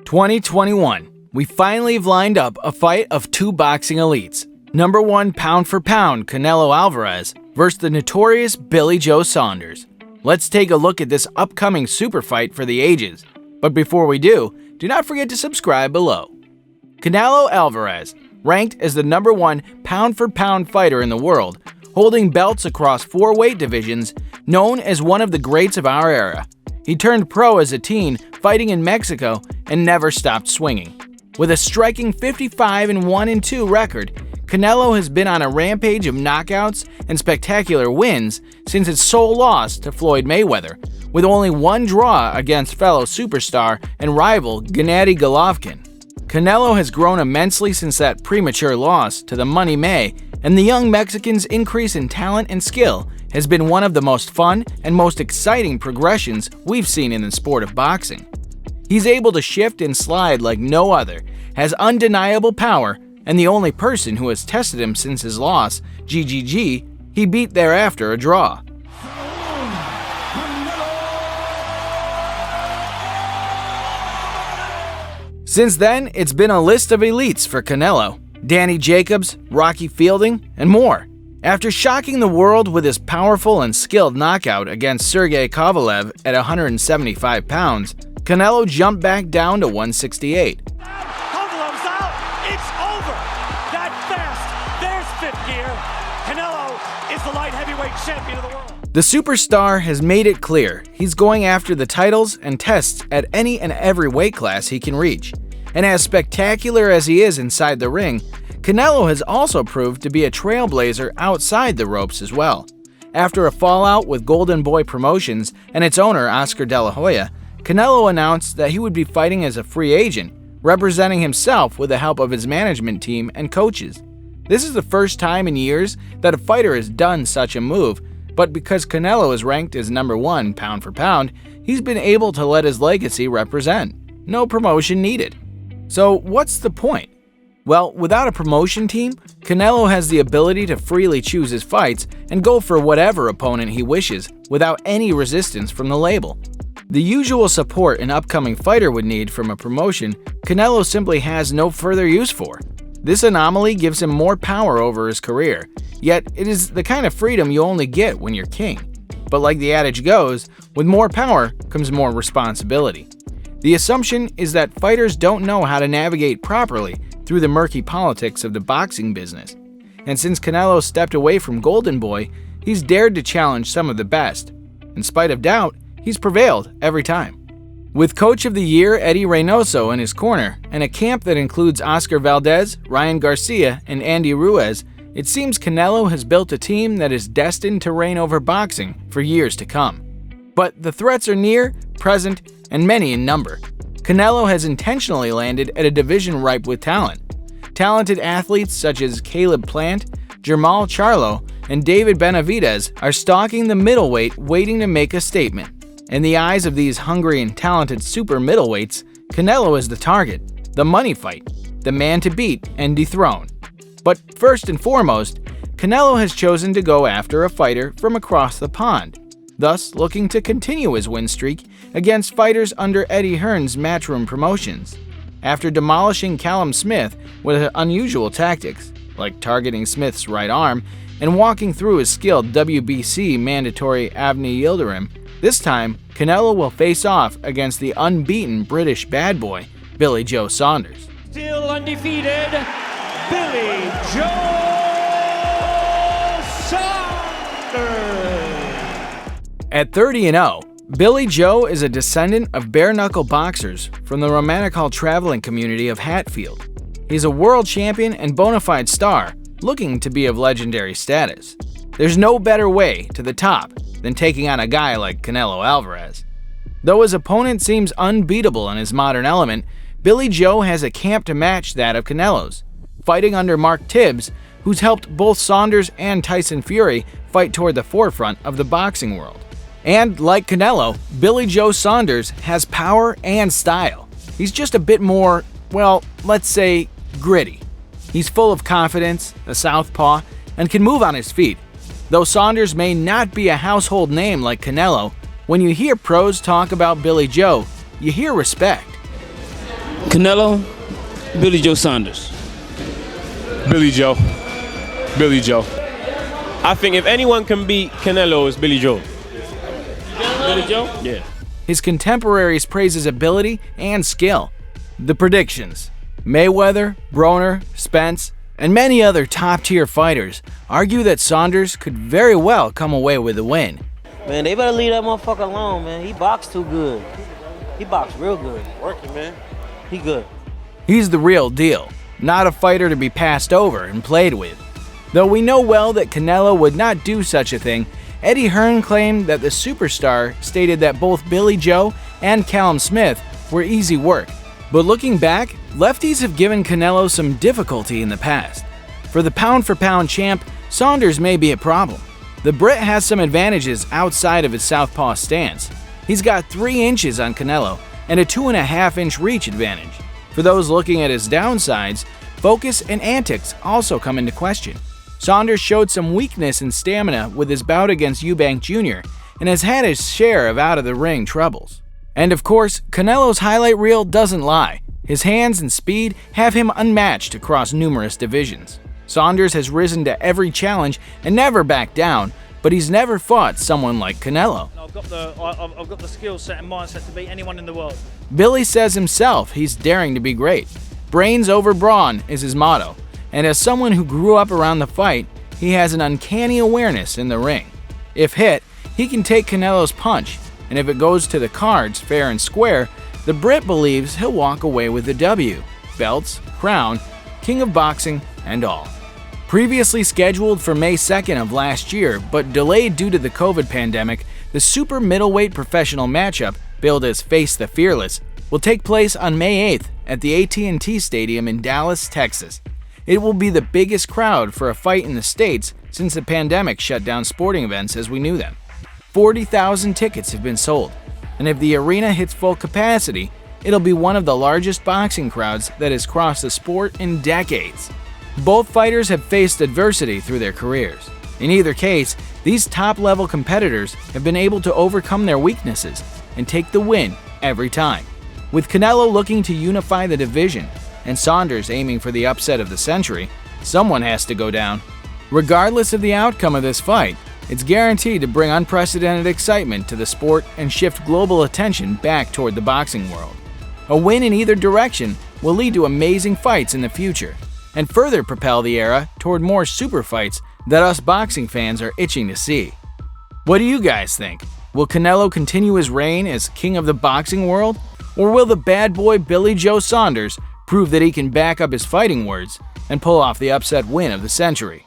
2021. We finally have lined up a fight of two boxing elites. Number 1 pound for pound Canelo Alvarez versus the notorious Billy Joe Saunders. Let's take a look at this upcoming super fight for the ages. But before we do not forget to subscribe below. Canelo Alvarez, ranked as the number 1 pound for pound fighter in the world, holding belts across 4 weight divisions, known as one of the greats of our era. He turned pro as a teen, fighting in Mexico, and never stopped swinging. With a striking 55-1-2 record, Canelo has been on a rampage of knockouts and spectacular wins since his sole loss to Floyd Mayweather, with only one draw against fellow superstar and rival Gennady Golovkin. Canelo has grown immensely since that premature loss to the Money May, and the young Mexican's increase in talent and skill has been one of the most fun and most exciting progressions we've seen in the sport of boxing. He's able to shift and slide like no other, has undeniable power, and the only person who has tested him since his loss, GGG, he beat thereafter a draw. Since then, it's been a list of elites for Canelo: Danny Jacobs, Rocky Fielding, and more. After shocking the world with his powerful and skilled knockout against Sergey Kovalev at 175 pounds, Canelo jumped back down to 168. Kovalev's out. It's over. That fast. There's fifth gear. Canelo is the light heavyweight champion of the world. The superstar has made it clear he's going after the titles and tests at any and every weight class he can reach. And as spectacular as he is inside the ring, Canelo has also proved to be a trailblazer outside the ropes as well. After a fallout with Golden Boy Promotions and its owner Oscar De La Hoya, Canelo announced that he would be fighting as a free agent, representing himself with the help of his management team and coaches. This is the first time in years that a fighter has done such a move, but because Canelo is ranked as number 1 pound for pound, he's been able to let his legacy represent. No promotion needed. So what's the point? Well, without a promotion team, Canelo has the ability to freely choose his fights and go for whatever opponent he wishes without any resistance from the label. The usual support an upcoming fighter would need from a promotion, Canelo simply has no further use for. This anomaly gives him more power over his career, yet it is the kind of freedom you only get when you're king. But like the adage goes, with more power comes more responsibility. The assumption is that fighters don't know how to navigate properly through the murky politics of the boxing business. And since Canelo stepped away from Golden Boy, he's dared to challenge some of the best. In spite of doubt, he's prevailed every time. With Coach of the Year Eddie Reynoso in his corner, and a camp that includes Oscar Valdez, Ryan Garcia, and Andy Ruiz, it seems Canelo has built a team that is destined to reign over boxing for years to come. But the threats are near, present, and many in number. Canelo has intentionally landed at a division ripe with talent. Talented athletes such as Caleb Plant, Jermall Charlo, and David Benavidez are stalking the middleweight, waiting to make a statement. In the eyes of these hungry and talented super middleweights, Canelo is the target, the money fight, the man to beat and dethrone. But first and foremost, Canelo has chosen to go after a fighter from across the pond, thus looking to continue his win streak against fighters under Eddie Hearn's Matchroom Promotions. After demolishing Callum Smith with unusual tactics, like targeting Smith's right arm and walking through his skilled WBC mandatory Avni Yildirim, this time Canelo will face off against the unbeaten British bad boy, Billy Joe Saunders. Still undefeated, Billy Joe Saunders. At 30-0, Billy Joe is a descendant of bare-knuckle boxers from the Romanical traveling community of Hatfield. He's a world champion and bona fide star, looking to be of legendary status. There's no better way to the top than taking on a guy like Canelo Alvarez. Though his opponent seems unbeatable in his modern element, Billy Joe has a camp to match that of Canelo's, fighting under Mark Tibbs, who's helped both Saunders and Tyson Fury fight toward the forefront of the boxing world. And like Canelo, Billy Joe Saunders has power and style. He's just a bit more, well, let's say, gritty. He's full of confidence, a southpaw, and can move on his feet. Though Saunders may not be a household name like Canelo, when you hear pros talk about Billy Joe, you hear respect. Canelo, Billy Joe Saunders. Billy Joe. Billy Joe. I think if anyone can beat Canelo, it's Billy Joe. Billy Joe? Yeah. His contemporaries praise his ability and skill. The predictions: Mayweather, Broner, Spence, and many other top-tier fighters argue that Saunders could very well come away with a win. Man, they better leave that motherfucker alone, man. He boxed too good. He boxed real good. Working, man. He good. He's the real deal, not a fighter to be passed over and played with. Though we know well that Canelo would not do such a thing, Eddie Hearn claimed that the superstar stated that both Billy Joe and Callum Smith were easy work. But looking back, lefties have given Canelo some difficulty in the past. For the pound-for-pound champ, Saunders may be a problem. The Brit has some advantages outside of his southpaw stance. He's got 3 inches on Canelo and a 2.5-inch reach advantage. For those looking at his downsides, focus and antics also come into question. Saunders showed some weakness in stamina with his bout against Eubank Jr. and has had his share of out-of-the-ring troubles. And of course, Canelo's highlight reel doesn't lie. His hands and speed have him unmatched across numerous divisions. Saunders has risen to every challenge and never backed down, but he's never fought someone like Canelo. I've got the skill set and mindset to beat anyone in the world. Billy says himself he's daring to be great. Brains over brawn is his motto, and as someone who grew up around the fight, he has an uncanny awareness in the ring. If hit, he can take Canelo's punch, and if it goes to the cards fair and square, the Brit believes he'll walk away with the W, belts, crown, king of boxing, and all. Previously scheduled for May 2nd of last year, but delayed due to the COVID pandemic, the super middleweight professional matchup, billed as Face the Fearless, will take place on May 8th at the AT&T Stadium in Dallas, Texas. It will be the biggest crowd for a fight in the States since the pandemic shut down sporting events as we knew them. 40,000 tickets have been sold, and if the arena hits full capacity, it'll be one of the largest boxing crowds that has crossed the sport in decades. Both fighters have faced adversity through their careers. In either case, these top-level competitors have been able to overcome their weaknesses and take the win every time. With Canelo looking to unify the division and Saunders aiming for the upset of the century, someone has to go down. Regardless of the outcome of this fight, it's guaranteed to bring unprecedented excitement to the sport and shift global attention back toward the boxing world. A win in either direction will lead to amazing fights in the future and further propel the era toward more super fights that us boxing fans are itching to see. What do you guys think? Will Canelo continue his reign as king of the boxing world? Or will the bad boy Billy Joe Saunders prove that he can back up his fighting words and pull off the upset win of the century?